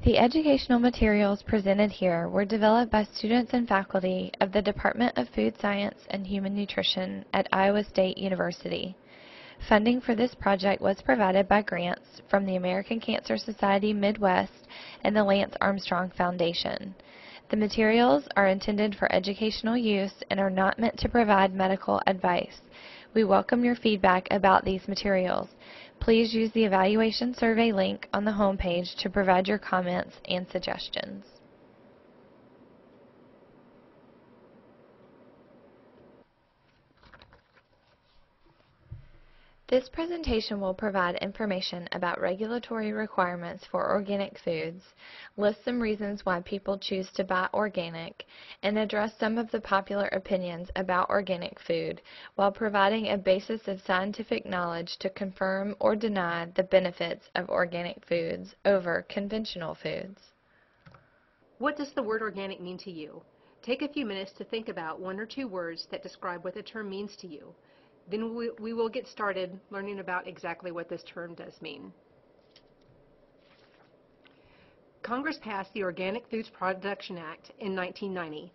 The educational materials presented here were developed by students and faculty of the Department of Food Science and Human Nutrition at Iowa State University. Funding for this project was provided by grants from the American Cancer Society Midwest and the Lance Armstrong Foundation. The materials are intended for educational use and are not meant to provide medical advice. We welcome your feedback about these materials. Please use the evaluation survey link on the homepage to provide your comments and suggestions. This presentation will provide information about regulatory requirements for organic foods, list some reasons why people choose to buy organic, and address some of the popular opinions about organic food while providing a basis of scientific knowledge to confirm or deny the benefits of organic foods over conventional foods. What does the word organic mean to you? Take a few minutes to think about one or two words that describe what the term means to you. Then we will get started learning about exactly what this term does mean. Congress passed the Organic Foods Production Act in 1990.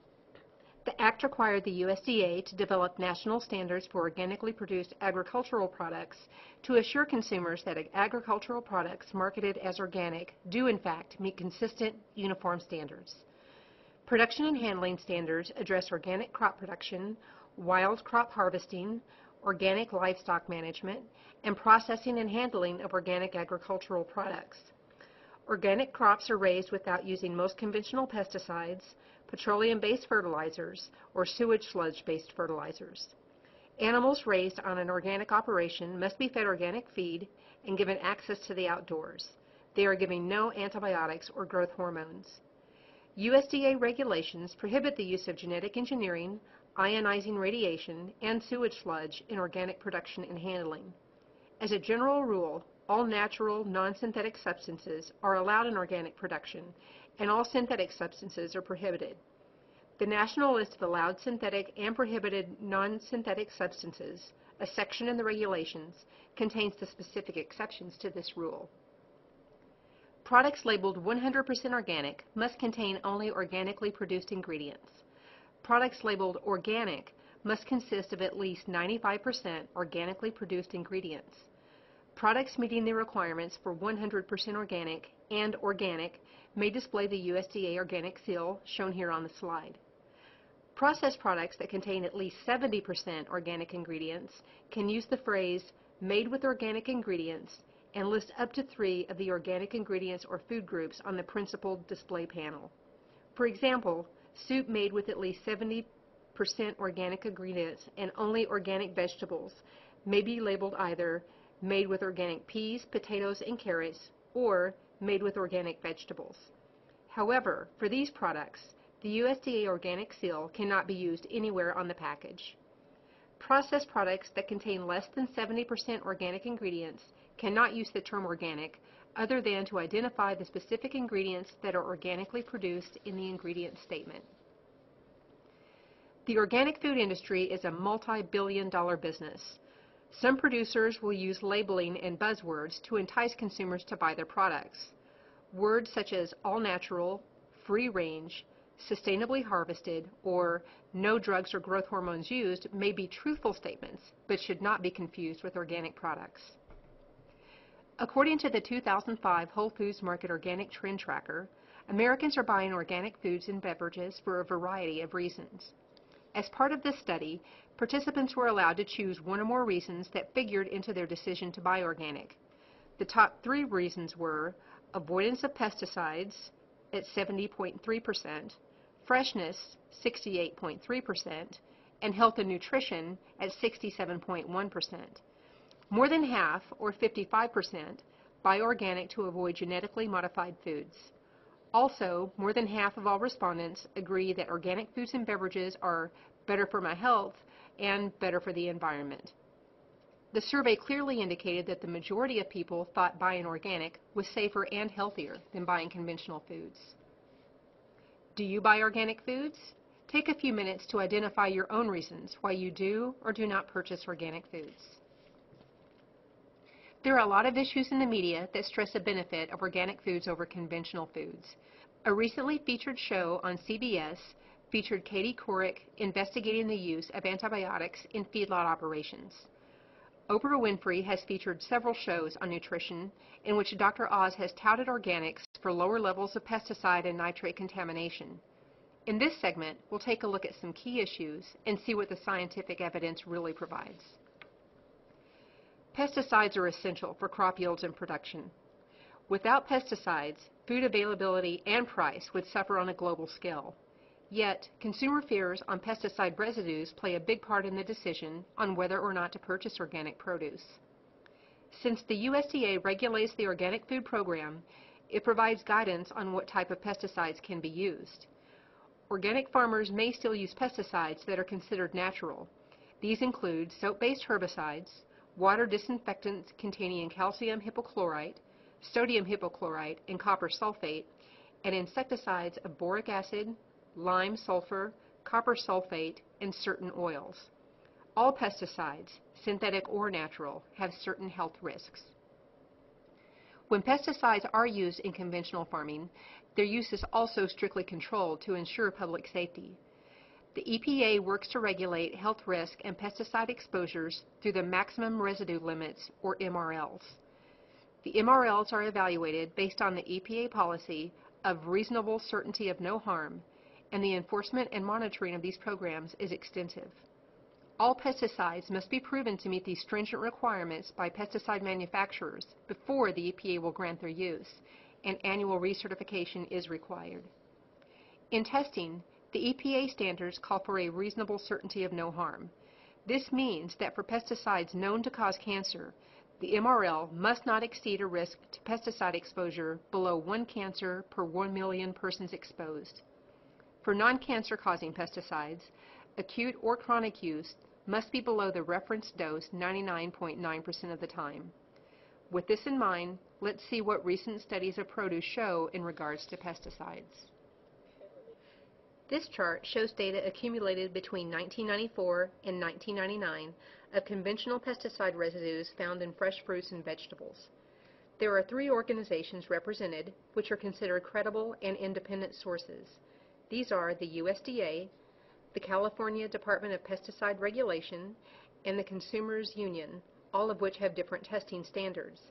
The act required the USDA to develop national standards for organically produced agricultural products to assure consumers that agricultural products marketed as organic do in fact meet consistent, uniform standards. Production and handling standards address organic crop production, wild crop harvesting, organic livestock management, and processing and handling of organic agricultural products. Organic crops are raised without using most conventional pesticides, petroleum-based fertilizers, or sewage sludge-based fertilizers. Animals raised on an organic operation must be fed organic feed and given access to the outdoors. They are given no antibiotics or growth hormones. USDA regulations prohibit the use of genetic engineering, ionizing radiation, and sewage sludge in organic production and handling. As a general rule, all natural, non-synthetic substances are allowed in organic production, and all synthetic substances are prohibited. The National List of Allowed Synthetic and Prohibited Non-Synthetic Substances, a section in the regulations, contains the specific exceptions to this rule. Products labeled 100% organic must contain only organically produced ingredients. Products labeled organic must consist of at least 95% organically produced ingredients. Products meeting the requirements for 100% organic and organic may display the USDA organic seal shown here on the slide. Processed products that contain at least 70% organic ingredients can use the phrase "made with organic ingredients" and list up to 3 of the organic ingredients or food groups on the principal display panel. For example, soup made with at least 70% organic ingredients and only organic vegetables may be labeled either made with organic peas, potatoes, and carrots, or made with organic vegetables. However, for these products, the USDA organic seal cannot be used anywhere on the package. Processed products that contain less than 70% organic ingredients cannot use the term organic other than to identify the specific ingredients that are organically produced in the ingredient statement. The organic food industry is a multi-billion-dollar business. Some producers will use labeling and buzzwords to entice consumers to buy their products. Words such as all-natural, free-range, sustainably harvested, or no drugs or growth hormones used may be truthful statements, but should not be confused with organic products. According to the 2005 Whole Foods Market Organic Trend Tracker, Americans are buying organic foods and beverages for a variety of reasons. As part of this study, participants were allowed to choose one or more reasons that figured into their decision to buy organic. The top 3 reasons were avoidance of pesticides at 70.3%, freshness 68.3%, and health and nutrition at 67.1%. More than half, or 55%, buy organic to avoid genetically modified foods. Also, more than half of all respondents agree that organic foods and beverages are better for my health and better for the environment. The survey clearly indicated that the majority of people thought buying organic was safer and healthier than buying conventional foods. Do you buy organic foods? Take a few minutes to identify your own reasons why you do or do not purchase organic foods. There are a lot of issues in the media that stress the benefit of organic foods over conventional foods. A recently featured show on CBS featured Katie Couric investigating the use of antibiotics in feedlot operations. Oprah Winfrey has featured several shows on nutrition in which Dr. Oz has touted organics for lower levels of pesticide and nitrate contamination. In this segment, we'll take a look at some key issues and see what the scientific evidence really provides. Pesticides are essential for crop yields and production. Without pesticides, food availability and price would suffer on a global scale. Yet, consumer fears on pesticide residues play a big part in the decision on whether or not to purchase organic produce. Since the USDA regulates the organic food program, it provides guidance on what type of pesticides can be used. Organic farmers may still use pesticides that are considered natural. These include soap-based herbicides, water disinfectants containing calcium hypochlorite, sodium hypochlorite, and copper sulfate, and insecticides of boric acid, lime sulfur, copper sulfate, and certain oils. All pesticides, synthetic or natural, have certain health risks. When pesticides are used in conventional farming, their use is also strictly controlled to ensure public safety. The EPA works to regulate health risk and pesticide exposures through the maximum residue limits, or MRLs. The MRLs are evaluated based on the EPA policy of reasonable certainty of no harm, and the enforcement and monitoring of these programs is extensive. All pesticides must be proven to meet these stringent requirements by pesticide manufacturers before the EPA will grant their use, and annual recertification is required. In testing, the EPA standards call for a reasonable certainty of no harm. This means that for pesticides known to cause cancer, the MRL must not exceed a risk to pesticide exposure below 1 cancer per 1 million persons exposed. For non-cancer causing pesticides, acute or chronic use must be below the reference dose 99.9% of the time. With this in mind, let's see what recent studies of produce show in regards to pesticides. This chart shows data accumulated between 1994 and 1999 of conventional pesticide residues found in fresh fruits and vegetables. There are 3 organizations represented which are considered credible and independent sources. These are the USDA, the California Department of Pesticide Regulation, and the Consumers Union, all of which have different testing standards.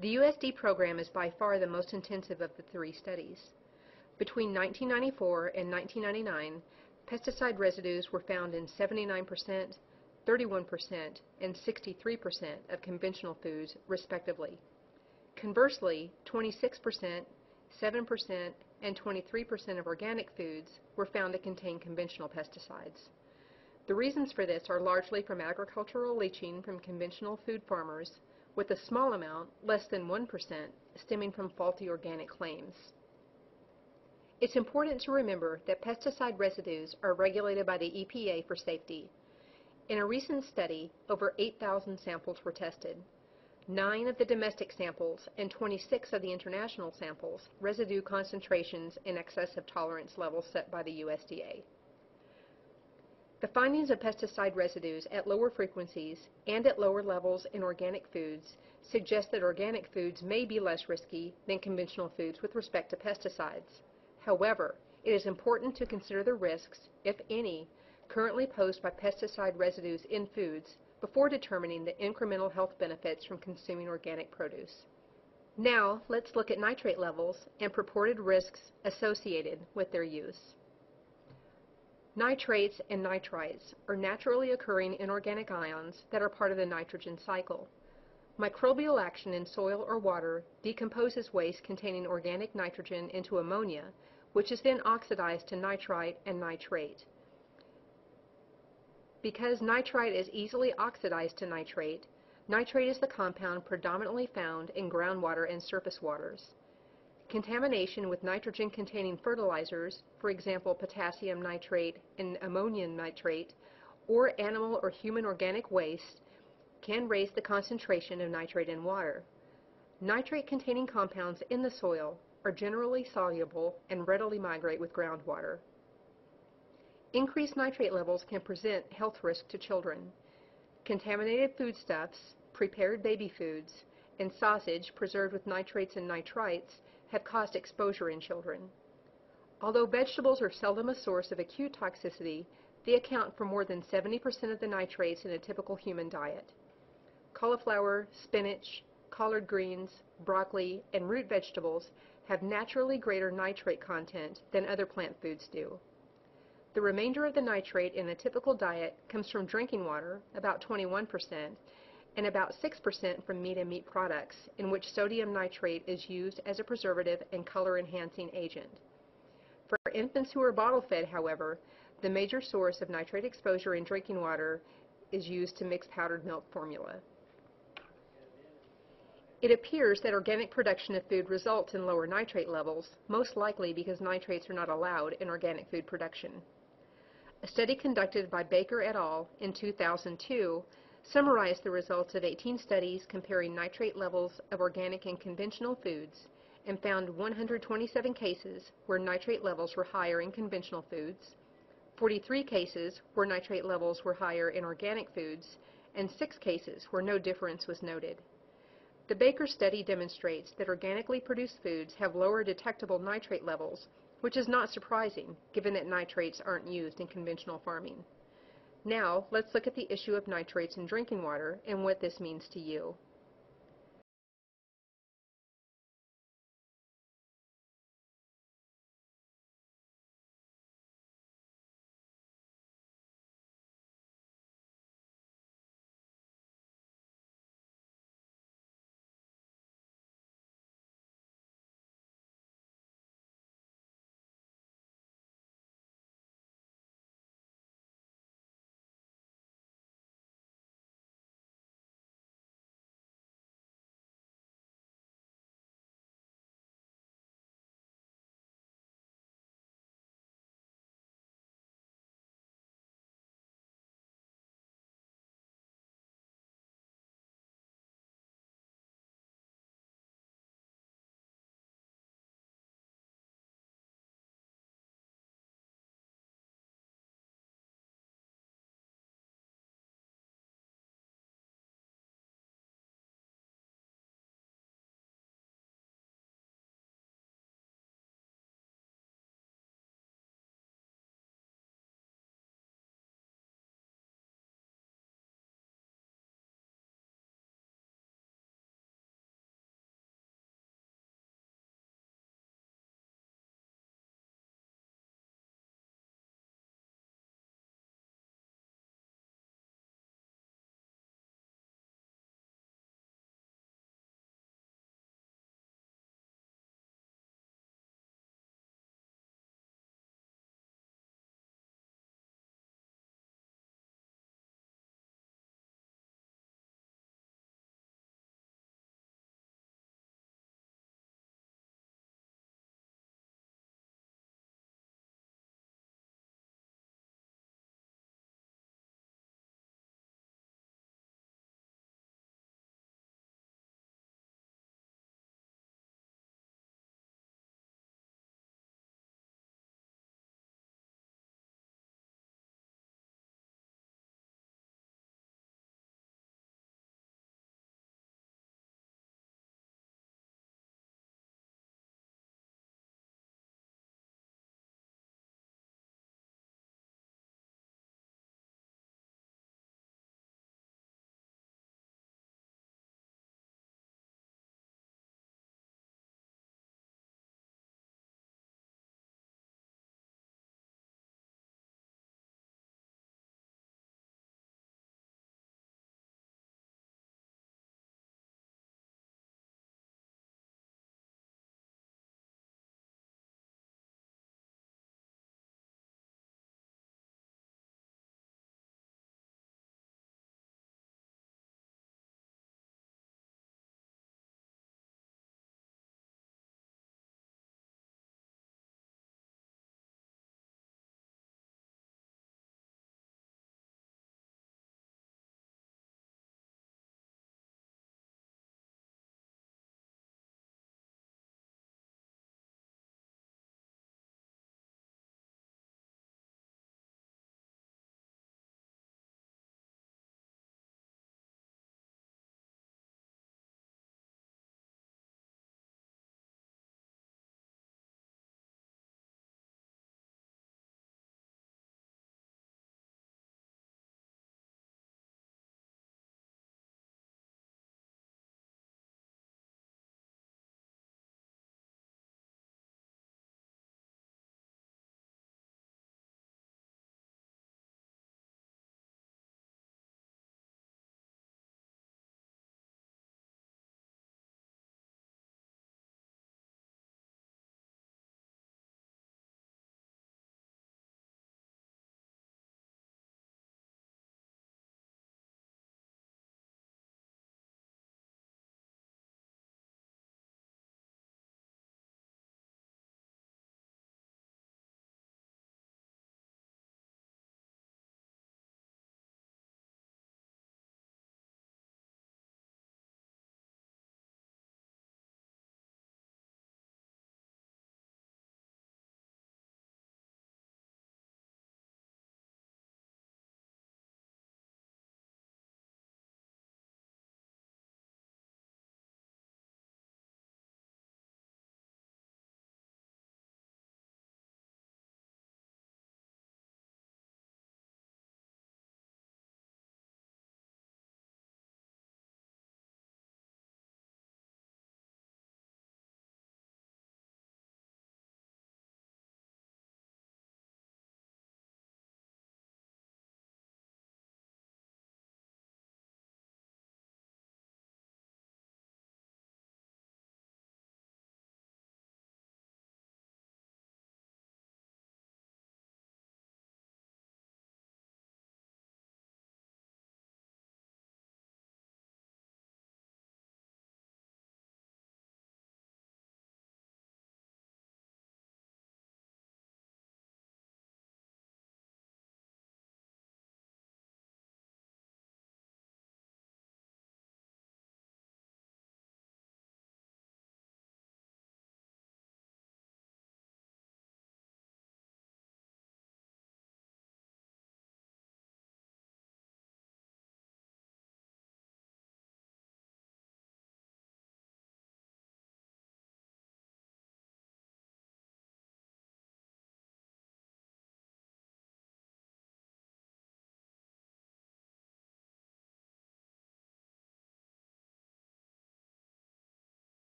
The USD program is by far the most intensive of the 3 studies. Between 1994 and 1999, pesticide residues were found in 79%, 31%, and 63% of conventional foods, respectively. Conversely, 26%, 7%, and 23% of organic foods were found to contain conventional pesticides. The reasons for this are largely from agricultural leaching from conventional food farmers, with a small amount, less than 1%, stemming from faulty organic claims. It's important to remember that pesticide residues are regulated by the EPA for safety. In a recent study, over 8,000 samples were tested. 9 of the domestic samples and 26 of the international samples residue concentrations in excess of tolerance levels set by the USDA. The findings of pesticide residues at lower frequencies and at lower levels in organic foods suggest that organic foods may be less risky than conventional foods with respect to pesticides. However, it is important to consider the risks, if any, currently posed by pesticide residues in foods before determining the incremental health benefits from consuming organic produce. Now, let's look at nitrate levels and purported risks associated with their use. Nitrates and nitrites are naturally occurring inorganic ions that are part of the nitrogen cycle. Microbial action in soil or water decomposes waste containing organic nitrogen into ammonia, which is then oxidized to nitrite and nitrate. Because nitrite is easily oxidized to nitrate, nitrate is the compound predominantly found in groundwater and surface waters. Contamination with nitrogen-containing fertilizers, for example potassium nitrate and ammonium nitrate, or animal or human organic waste, can raise the concentration of nitrate in water. Nitrate-containing compounds in the soil are generally soluble and readily migrate with groundwater. Increased nitrate levels can present health risk to children. Contaminated foodstuffs, prepared baby foods, and sausage preserved with nitrates and nitrites have caused exposure in children. Although vegetables are seldom a source of acute toxicity, they account for more than 70% of the nitrates in a typical human diet. Cauliflower, spinach, collard greens, broccoli, and root vegetables have naturally greater nitrate content than other plant foods do. The remainder of the nitrate in a typical diet comes from drinking water, about 21%, and about 6% from meat and meat products, in which sodium nitrate is used as a preservative and color-enhancing agent. For infants who are bottle-fed, however, the major source of nitrate exposure in drinking water is used to mix powdered milk formula. It appears that organic production of food results in lower nitrate levels, most likely because nitrates are not allowed in organic food production. A study conducted by Baker et al. In 2002 summarized the results of 18 studies comparing nitrate levels of organic and conventional foods and found 127 cases where nitrate levels were higher in conventional foods, 43 cases where nitrate levels were higher in organic foods, and 6 cases where no difference was noted. The Baker study demonstrates that organically produced foods have lower detectable nitrate levels, which is not surprising given that nitrates aren't used in conventional farming. Now, let's look at the issue of nitrates in drinking water and what this means to you.